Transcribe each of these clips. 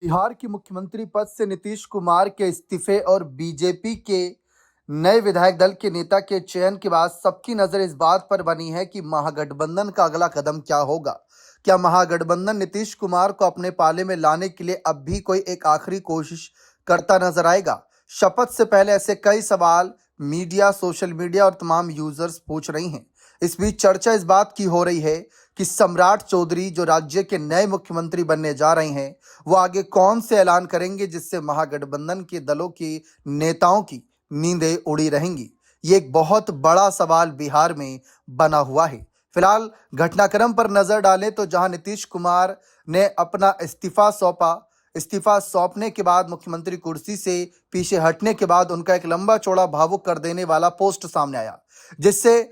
बिहार की मुख्यमंत्री पद से नीतीश कुमार के इस्तीफे और बीजेपी के नए विधायक दल के नेता के चयन के बाद सबकी नजर इस बात पर बनी है कि महागठबंधन का अगला कदम क्या होगा। क्या महागठबंधन नीतीश कुमार को अपने पाले में लाने के लिए अब भी कोई एक आखिरी कोशिश करता नजर आएगा? शपथ से पहले ऐसे कई सवाल मीडिया, सोशल मीडिया और तमाम यूजर्स पूछ रही हैं। इस बीच चर्चा इस बात की हो रही है कि सम्राट चौधरी जो राज्य के नए मुख्यमंत्री बनने जा रहे हैं, वो आगे कौन से ऐलान करेंगे जिससे महागठबंधन के दलों की नेताओं की नींदें उड़ी रहेंगी। ये एक बहुत बड़ा सवाल बिहार में बना हुआ है। फिलहाल घटनाक्रम पर नजर डालें तो जहां नीतीश कुमार ने अपना इस्तीफा सौंपने के बाद मुख्यमंत्री कुर्सी से पीछे हटने के बाद उनका एक लंबा चौड़ा भावुक कर देने वाला पोस्ट सामने आया, जिससे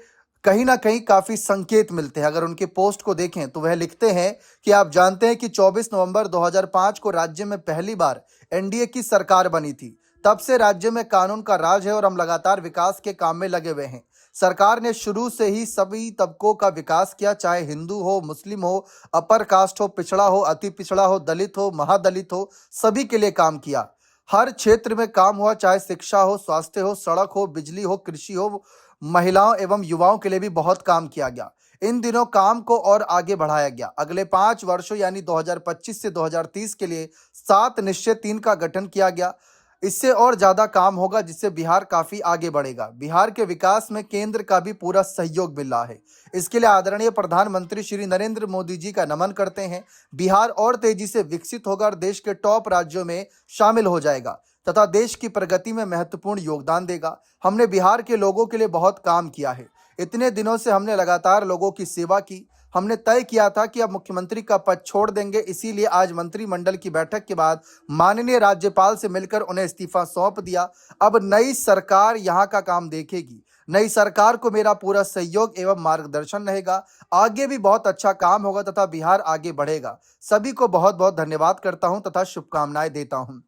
कहीं ना कहीं काफी संकेत मिलते हैं। अगर उनके पोस्ट को देखें तो वह लिखते हैं कि आप जानते हैं कि 24 नवंबर 2005 को राज्य में पहली बार एनडीए की सरकार बनी थी। तब से राज्य में कानून का राज है और हम लगातार विकास के काम में लगे हुए हैं। सरकार ने शुरू से ही सभी तबकों का विकास किया, चाहे हिंदू हो, मुस्लिम हो, अपर कास्ट हो, पिछड़ा हो, अति पिछड़ा हो, दलित हो, महादलित हो, सभी के लिए काम किया। हर क्षेत्र में काम हुआ, चाहे शिक्षा हो, स्वास्थ्य हो, सड़क हो, बिजली हो, कृषि हो, महिलाओं एवं युवाओं के लिए भी बहुत काम किया गया। इन दिनों काम को और आगे बढ़ाया गया। अगले 5 वर्षों यानी 2025 से 2030 के लिए 7 निश्चय 3 का गठन किया गया। इससे और ज्यादा काम होगा, जिससे बिहार काफी आगे बढ़ेगा। बिहार के विकास में केंद्र का भी पूरा सहयोग मिल रहा है। इसके लिए आदरणीय प्रधानमंत्री श्री नरेंद्र मोदी जी का नमन करते हैं। बिहार और तेजी से विकसित होगा और देश के टॉप राज्यों में शामिल हो जाएगा तथा देश की प्रगति में महत्वपूर्ण योगदान देगा। हमने बिहार के लोगों के लिए बहुत काम किया है। इतने दिनों से हमने लगातार लोगों की सेवा की। हमने तय किया था कि अब मुख्यमंत्री का पद छोड़ देंगे, इसीलिए आज मंत्रिमंडल की बैठक के बाद माननीय राज्यपाल से मिलकर उन्हें इस्तीफा सौंप दिया। अब नई सरकार यहाँ का काम देखेगी। नई सरकार को मेरा पूरा सहयोग एवं मार्गदर्शन रहेगा। आगे भी बहुत अच्छा काम होगा तथा बिहार आगे बढ़ेगा। सभी को बहुत बहुत धन्यवाद करता हूं तथा शुभकामनाएं देता हूं।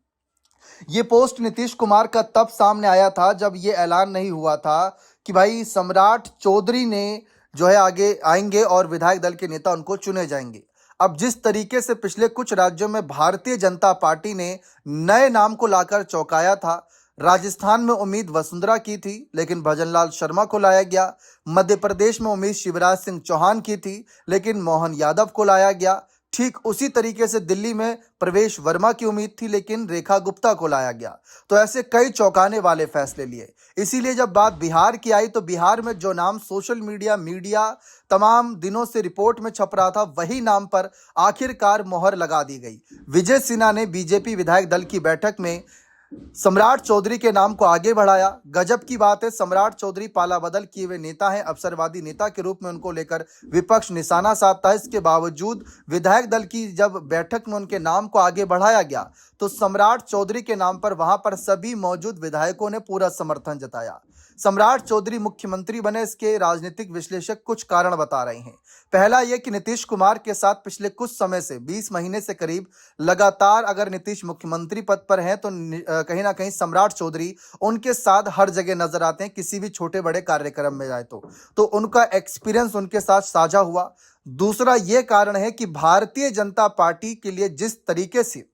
ये पोस्ट नीतीश कुमार का तब सामने आया था जब ये ऐलान नहीं हुआ था कि भाई सम्राट चौधरी ने जो है आगे आएंगे और विधायक दल के नेता उनको चुने जाएंगे। अब जिस तरीके से पिछले कुछ राज्यों में भारतीय जनता पार्टी ने नए नाम को लाकर चौंकाया था, राजस्थान में उम्मीद वसुंधरा की थी लेकिन भजनलाल शर्मा को लाया गया। मध्य प्रदेश में उम्मीद शिवराज सिंह चौहान की थी लेकिन मोहन यादव को लाया गया। ठीक उसी तरीके से दिल्ली में प्रवेश वर्मा की उम्मीद थी लेकिन रेखा गुप्ता को लाया गया। तो ऐसे कई चौंकाने वाले फैसले लिए। इसीलिए जब बात बिहार की आई तो बिहार में जो नाम सोशल मीडिया तमाम दिनों से रिपोर्ट में छप रहा था, वही नाम पर आखिरकार मोहर लगा दी गई। विजय सिन्हा ने बीजेपी विधायक दल की बैठक में सम्राट चौधरी के नाम को आगे बढ़ाया। गजब की बात है, सम्राट चौधरी पाला बदल किए हुए नेता हैं। अवसरवादी नेता के रूप में उनको लेकर विपक्ष निशाना साधता है। इसके बावजूद विधायक दल की जब बैठक में उनके नाम को आगे बढ़ाया गया तो सम्राट चौधरी के नाम पर वहां पर सभी मौजूद विधायकों ने पूरा समर्थन जताया। सम्राट चौधरी मुख्यमंत्री बने, इसके राजनीतिक विश्लेषक कुछ कारण बता रहे हैं। पहला यह कि नीतीश कुमार के साथ पिछले कुछ समय से 20 महीने से करीब लगातार अगर नीतीश मुख्यमंत्री पद पर हैं तो कहीं ना कहीं सम्राट चौधरी उनके साथ हर जगह नजर आते हैं। किसी भी छोटे बड़े कार्यक्रम में जाए तो उनका एक्सपीरियंस उनके साथ साझा हुआ। दूसरा यह कारण है कि भारतीय जनता पार्टी के लिए जिस तरीके से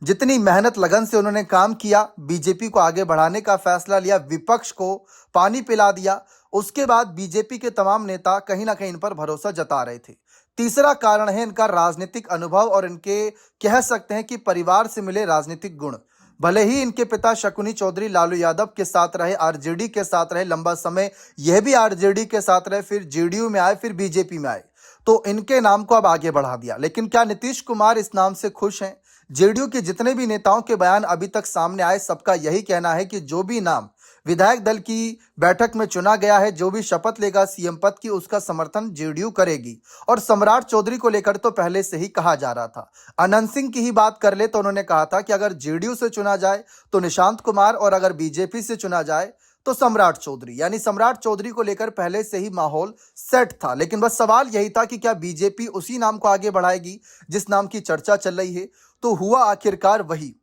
जितनी मेहनत लगन से उन्होंने काम किया, बीजेपी को आगे बढ़ाने का फैसला लिया, विपक्ष को पानी पिला दिया, उसके बाद बीजेपी के तमाम नेता कहीं ना कहीं इन पर भरोसा जता रहे थे। तीसरा कारण है इनका राजनीतिक अनुभव और इनके कह सकते हैं कि परिवार से मिले राजनीतिक गुण। भले ही इनके पिता शकुनी चौधरी लालू यादव के साथ रहे, आरजेडी के साथ रहे लंबा समय, यह भी आरजेडी के साथ रहे, फिर जेडीयू में आए, फिर बीजेपी में आए, तो इनके नाम को अब आगे बढ़ा दिया। लेकिन क्या नीतीश कुमार इस नाम से खुश हैं? जेडीयू के जितने भी नेताओं के बयान अभी तक सामने आए, सबका यही कहना है कि जो भी नाम विधायक दल की बैठक में चुना गया है, जो भी शपथ लेगा सीएम पद की, उसका समर्थन जेडीयू करेगी। और सम्राट चौधरी को लेकर तो पहले से ही कहा जा रहा था। अनंत सिंह की ही बात कर ले तो उन्होंने कहा था कि अगर जेडीयू से चुना जाए तो निशांत कुमार और अगर बीजेपी से चुना जाए तो सम्राट चौधरी, यानी सम्राट चौधरी को लेकर पहले से ही माहौल सेट था। लेकिन बस सवाल यही था कि क्या बीजेपी उसी नाम को आगे बढ़ाएगी जिस नाम की चर्चा चल रही है? तो हुआ आखिरकार वही।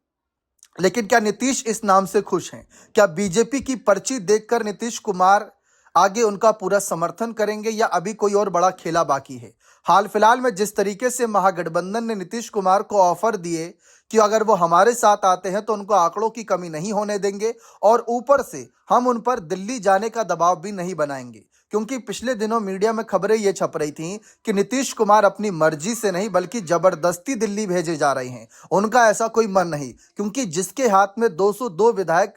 लेकिन क्या नीतीश इस नाम से खुश हैं? क्या बीजेपी की पर्ची देखकर नीतीश कुमार आगे उनका पूरा समर्थन करेंगे या अभी कोई और बड़ा खेला बाकी है? हाल फिलहाल में जिस तरीके से महागठबंधन ने नीतीश कुमार को ऑफर दिए कि अगर वो हमारे साथ आते हैं तो उनको आंकड़ों की कमी नहीं होने देंगे और ऊपर से हम उन पर दिल्ली जाने का दबाव भी नहीं बनाएंगे। क्योंकि पिछले दिनों मीडिया में खबरें ये छप रही थीं कि नीतीश कुमार अपनी मर्जी से नहीं बल्कि जबरदस्ती दिल्ली भेजे जा रहे हैं। उनका ऐसा कोई मन नहीं, क्योंकि जिसके हाथ में 202 विधायक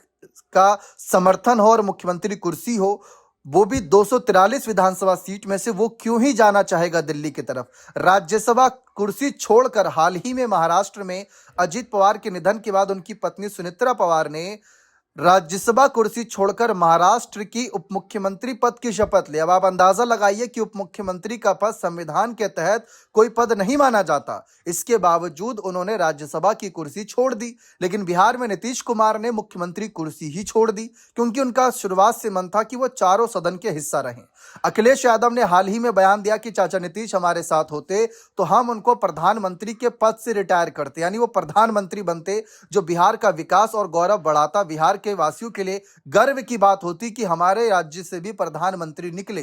का समर्थन हो और मुख्यमंत्री कुर्सी हो, वो भी 243 विधानसभा सीट में से, वो क्यों ही जाना चाहेगा दिल्ली की तरफ। राज्यसभा कुर्सी छोड़कर हाल ही में महाराष्ट्र में अजित पवार के निधन के बाद उनकी पत्नी सुनेत्रा पवार ने राज्यसभा कुर्सी छोड़कर महाराष्ट्र की उप मुख्यमंत्री पद की शपथ ली। अब आप अंदाजा लगाइए कि उप मुख्यमंत्री का पद संविधान के तहत कोई पद नहीं माना जाता। इसके बावजूद उन्होंने राज्यसभा की कुर्सी छोड़ दी। लेकिन बिहार में नीतीश कुमार ने मुख्यमंत्री कुर्सी ही छोड़ दी, क्योंकि उनका शुरुआत से मन था कि वो चारों सदन के हिस्सा रहें। अखिलेश यादव ने हाल ही में बयान दिया कि चाचा नीतीश हमारे साथ होते तो हम उनको प्रधानमंत्री के पद से रिटायर करते, यानी वो प्रधानमंत्री बनते, जो बिहार का विकास और गौरव बढ़ाता। बिहार के वासियों के लिए गर्व की बात होती कि हमारे राज्य से भी प्रधानमंत्री निकले।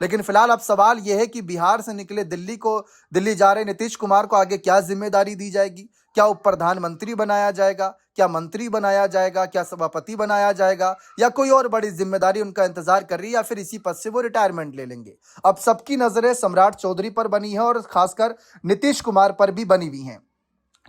लेकिन फिलहाल अब सवाल यह है कि बिहार से निकले दिल्ली जा रहे नीतीश कुमार को आगे क्या जिम्मेदारी दी जाएगी? क्या उप प्रधानमंत्री बनाया जाएगा? क्या मंत्री बनाया जाएगा? क्या सभापति बनाया जाएगा? या कोई और बड़ी जिम्मेदारी उनका इंतजार कर रही है, या फिर इसी पद से वो रिटायरमेंट ले लेंगे? अब सबकी नजरें सम्राट चौधरी पर बनी है और खासकर नीतीश कुमार पर भी बनी हुई हैं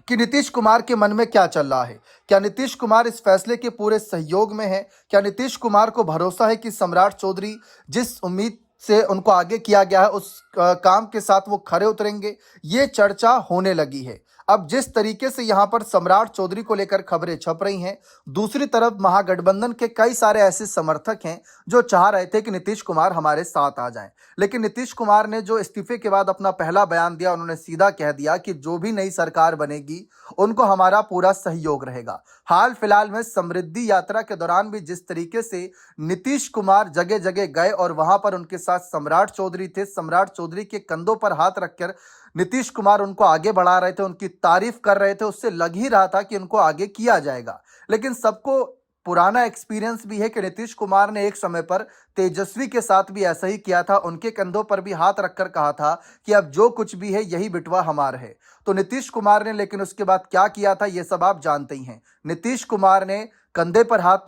कि नीतीश कुमार के मन में क्या चल रहा है। क्या नीतीश कुमार इस फैसले के पूरे सहयोग में है? क्या नीतीश कुमार को भरोसा है कि सम्राट चौधरी जिस उम्मीद से उनको आगे किया गया है उस काम के साथ वो खरे उतरेंगे? ये चर्चा होने लगी है। अब जिस तरीके से यहाँ पर सम्राट चौधरी को लेकर खबरें छप रही हैं, दूसरी तरफ महागठबंधन के कई सारे ऐसे समर्थक हैं जो चाह रहे थे कि नीतीश कुमार हमारे साथ आ जाएं। लेकिन नीतीश कुमार ने जो इस्तीफे के बाद अपना पहला बयान दिया, उन्होंने सीधा कह दिया कि जो भी नई सरकार बनेगी उनको हमारा पूरा सहयोग रहेगा। हाल फिलहाल में समृद्धि यात्रा के दौरान भी जिस तरीके से नीतीश कुमार जगह जगह गए और वहां पर उनके साथ सम्राट चौधरी थे, सम्राट चौधरी के कंधों पर हाथ रखकर नीतीश कुमार उनको आगे बढ़ा रहे थे, उनकी तारीफ कर रहे थे, उससे लग ही रहा था कि उनको आगे किया जाएगा। लेकिन सबको पुराना एक्सपीरियंस भी है कि नीतीश कुमार ने एक समय पर तेजस्वी के साथ भी ऐसा ही किया था, उनके कंधों पर भी हाथ रखकर कहा था कि अब जो कुछ भी है यही बिटवा हमारा है। तो नीतीश कुमार ने लेकिन उसके बाद क्या किया था ये सब आप जानते ही हैं। नीतीश कुमार ने कंधे पर हाथ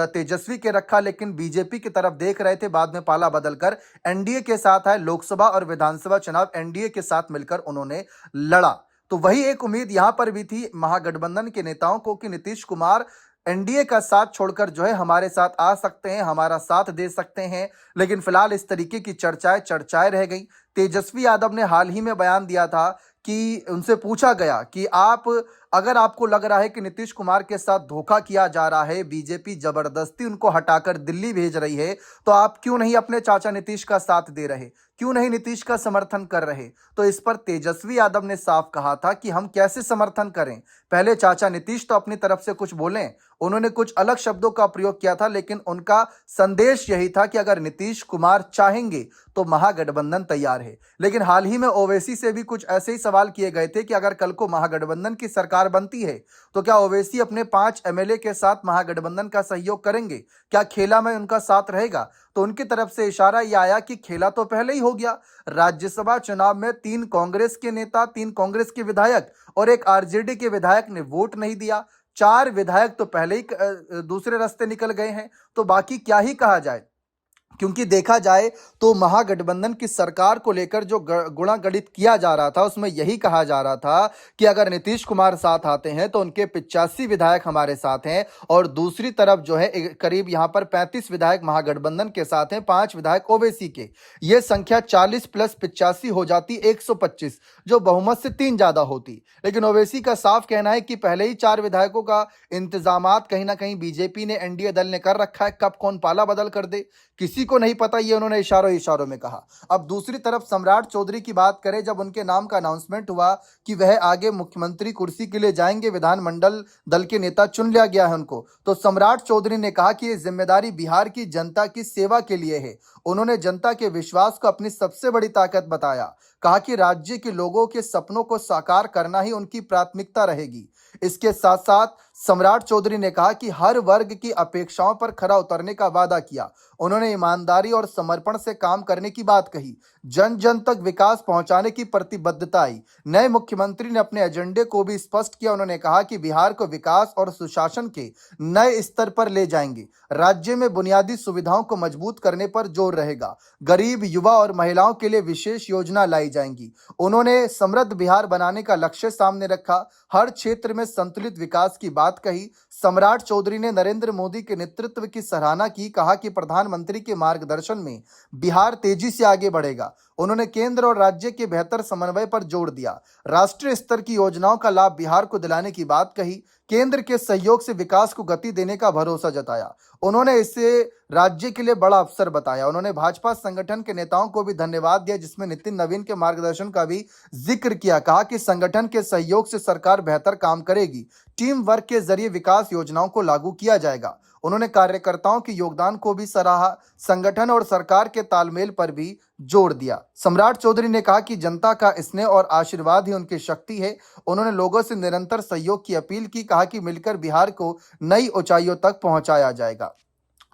तेजस्वी के रखा, लेकिन बीजेपी की तरफ देख रहे थे। बाद में पाला बदलकर एनडीए के साथ आए, लोकसभा और विधानसभा चुनाव एनडीए के साथ मिलकर उन्होंने लड़ा। तो वही एक उम्मीद यहां पर भी थी महागठबंधन के नेताओं को कि नीतीश कुमार एनडीए का साथ छोड़कर जो है हमारे साथ आ सकते हैं, हमारा साथ दे सकते हैं। लेकिन फिलहाल इस तरीके की चर्चाएं रह गई। तेजस्वी यादव ने हाल ही में बयान दिया था कि उनसे पूछा गया कि अगर आपको लग रहा है कि नीतीश कुमार के साथ धोखा किया जा रहा है, बीजेपी जबरदस्ती उनको हटाकर दिल्ली भेज रही है, तो आप क्यों नहीं अपने चाचा नीतीश का साथ दे रहे, क्यों नहीं नीतीश का समर्थन कर रहे? तो इस पर तेजस्वी यादव ने साफ कहा था कि हम कैसे समर्थन करें, पहले चाचा नीतीश तो अपनी तरफ से कुछ बोलें। उन्होंने कुछ अलग शब्दों का प्रयोग किया था, लेकिन उनका संदेश यही था कि अगर नीतीश कुमार चाहेंगे तो महागठबंधन तैयार है। लेकिन हाल ही में ओवैसी से भी कुछ ऐसे ही सवाल किए गए थे कि अगर कल को महागठबंधन की सरकार बनती है तो क्या ओवैसी अपने 5 एमएलए के साथ महागठबंधन का सहयोग करेंगे? क्या खेला में उनका साथ रहेगा? तो उनकी तरफ से इशारा यह आया कि खेला तो पहले ही हो गया। राज्यसभा चुनाव में 3 कांग्रेस के नेता, 3 कांग्रेस के विधायक और एक आरजेडी के विधायक ने वोट नहीं दिया। 4 विधायक तो पहले ही दूसरे रास्ते निकल गए हैं, तो बाकी क्या ही कहा जाए। क्योंकि देखा जाए तो महागठबंधन की सरकार को लेकर जो गुणागणित किया जा रहा था उसमें यही कहा जा रहा था कि अगर नीतीश कुमार साथ आते हैं तो उनके 85 विधायक हमारे साथ हैं, और दूसरी तरफ जो है करीब यहां पर 35 विधायक महागठबंधन के साथ हैं, 5 विधायक ओवैसी के। यह संख्या 40 प्लस 85 हो जाती 125, जो बहुमत से 3 ज्यादा होती। लेकिन ओवैसी का साफ कहना है कि पहले ही 4 विधायकों का इंतजामात कहीं ना कहीं बीजेपी ने, एनडीए दल ने कर रखा है, कब कौन पाला बदल कर दे किसी को नहीं पता, ये उन्होंने इशारों में कहा। अब दूसरी तरफ सम्राट चौधरी की बात करें, जब उनके नाम का अनाउंसमेंट हुआ कि वह आगे मुख्यमंत्री कुर्सी के लिए जाएंगे, विधानमंडल दल के नेता चुन लिया गया है उनको, तो सम्राट चौधरी ने कहा कि ये जिम्मेदारी बिहार की जनता की सेवा के लिए है। उन्होंने जनता के विश्वास को अपनी सबसे बड़ी ताकत बताया। कहा कि राज्य के लोगों के सपनों को साकार करना ही उनकी प्राथमिकता रहेगी। इसके साथ साथ सम्राट चौधरी ने कहा कि हर वर्ग की अपेक्षाओं पर खरा उतरने का वादा किया। उन्होंने ईमानदारी और समर्पण से काम करने की बात कही। जन जन तक विकास पहुंचाने की प्रतिबद्धता आई। नए मुख्यमंत्री ने अपने एजेंडे को भी स्पष्ट किया। उन्होंने कहा कि बिहार को विकास और सुशासन के नए स्तर पर ले जाएंगे। राज्य में बुनियादी सुविधाओं को मजबूत करने पर जोर रहेगा। गरीब, युवा और महिलाओं के लिए विशेष योजना लाई जाएंगी। उन्होंने समृद्ध बिहार बनाने का लक्ष्य सामने रखा। हर क्षेत्र में संतुलित विकास की बात कही। सम्राट चौधरी ने नरेंद्र मोदी के नेतृत्व की सराहना की। कहा कि प्रधानमंत्री के मार्गदर्शन में बिहार तेजी से आगे बढ़ेगा। उन्होंने केंद्र और राज्य के बेहतर समन्वय पर जोर दिया। राष्ट्रीय स्तर की योजनाओं का लाभ बिहार को दिलाने की बात कही। केंद्र के सहयोग से विकास को गति देने का भरोसा जताया। उन्होंने इसे राज्य के लिए बड़ा अवसर बताया। उन्होंने भाजपा संगठन के नेताओं को भी धन्यवाद दिया, जिसमें नितिन नवीन के मार्गदर्शन का भी जिक्र किया। कहा कि संगठन के सहयोग से सरकार बेहतर काम करेगी। टीम वर्क के जरिए विकास योजनाओं को लागू किया जाएगा। उन्होंने कार्यकर्ताओं के योगदान को भी सराहा। संगठन और सरकार के तालमेल पर भी जोर दिया। सम्राट चौधरी ने कहा कि जनता का स्नेह और आशीर्वाद ही उनकी शक्ति है। उन्होंने लोगों से निरंतर सहयोग की अपील की। कहा कि मिलकर बिहार को नई ऊंचाइयों तक पहुंचाया जाएगा।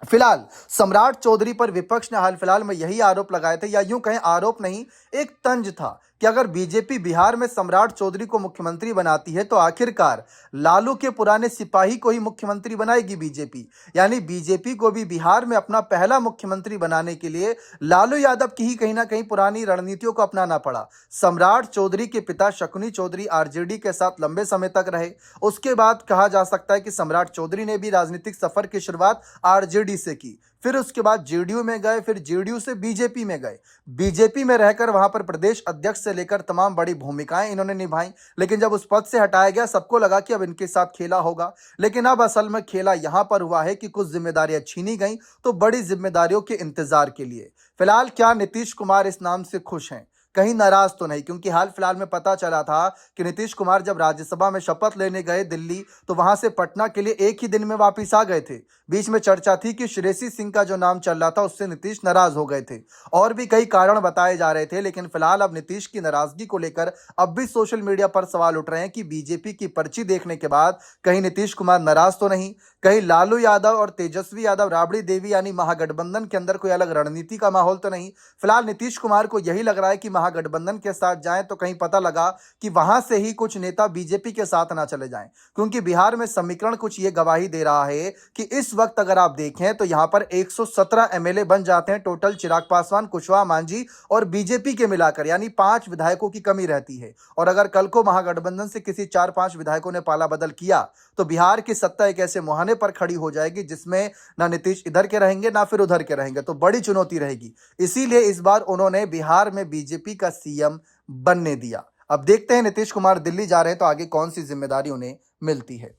फिलहाल सम्राट चौधरी पर विपक्ष ने हाल फिलहाल में यही आरोप लगाए थे, या यूं कहें आरोप नहीं, एक तंज था कि अगर बीजेपी बिहार में सम्राट चौधरी को मुख्यमंत्री बनाती है तो आखिरकार लालू के पुराने सिपाही को ही मुख्यमंत्री बनाएगी बीजेपी। यानी बीजेपी को भी बिहार में अपना पहला मुख्यमंत्री बनाने के लिए लालू यादव की ही कहीं ना कहीं पुरानी रणनीतियों को अपनाना पड़ा। सम्राट चौधरी के पिता शकुनी चौधरी आरजेडी के साथ लंबे समय तक रहे। उसके बाद कहा जा सकता है कि सम्राट चौधरी ने भी राजनीतिक सफर की शुरुआत आरजेडी से की। फिर उसके बाद जेडीयू में गए, फिर जेडीयू से बीजेपी में गए। बीजेपी में रहकर वहां पर प्रदेश अध्यक्ष से लेकर तमाम बड़ी भूमिकाएं इन्होंने निभाई। लेकिन जब उस पद से हटाया गया, सबको लगा कि अब इनके साथ खेला होगा। लेकिन अब असल में खेला यहां पर हुआ है कि कुछ जिम्मेदारियां छीनी गई तो बड़ी जिम्मेदारियों के इंतजार के लिए। फिलहाल क्या नीतीश कुमार इस नाम से खुश हैं? कहीं नाराज तो नहीं, क्योंकि हाल फिलहाल में पता चला था कि नीतीश कुमार जब राज्यसभा में शपथ लेने गए दिल्ली, तो वहां से पटना के लिए एक ही दिन में वापस आ गए थे। बीच में चर्चा थी कि श्रेयसी सिंह का जो नाम चल रहा था उससे नीतीश नाराज हो गए थे, और भी कई कारण बताए जा रहे थे। लेकिन फिलहाल अब नीतीश की नाराजगी को लेकर अब भी सोशल मीडिया पर सवाल उठ रहे हैं कि बीजेपी की पर्ची देखने के बाद कहीं नीतीश कुमार नाराज तो नहीं, कहीं लालू यादव और तेजस्वी यादव राबड़ी देवी यानी महागठबंधन के अंदर कोई अलग रणनीति का माहौल तो नहीं। फिलहाल नीतीश कुमार को यही लग रहा है कि महागठबंधन के साथ जाएं तो कहीं पता लगा कि वहां से ही कुछ नेता बीजेपी के साथ ना चले जाएं, क्योंकि बिहार में समीकरण कुछ ये गवाही दे रहा है कि इस वक्त अगर आप देखें तो यहां पर 117 एमएलए बन जाते हैं टोटल। चिराग पासवान, कुशवाहा, मांझी और बीजेपी के मिलाकर, यानी 5 विधायकों की कमी रहती है। और अगर कल को महागठबंधन से किसी 4-5 विधायकों ने पाला बदल किया तो बिहार की सत्ता एक ऐसे मुहाने पर खड़ी हो जाएगी जिसमें ना नीतीश इधर के रहेंगे ना फिर उधर के रहेंगे, तो बड़ी चुनौती रहेगी। इसीलिए इस बार उन्होंने बिहार में बीजेपी का सीएम बनने दिया। अब देखते हैं नीतीश कुमार दिल्ली जा रहे हैं तो आगे कौन सी जिम्मेदारी उन्हें मिलती है।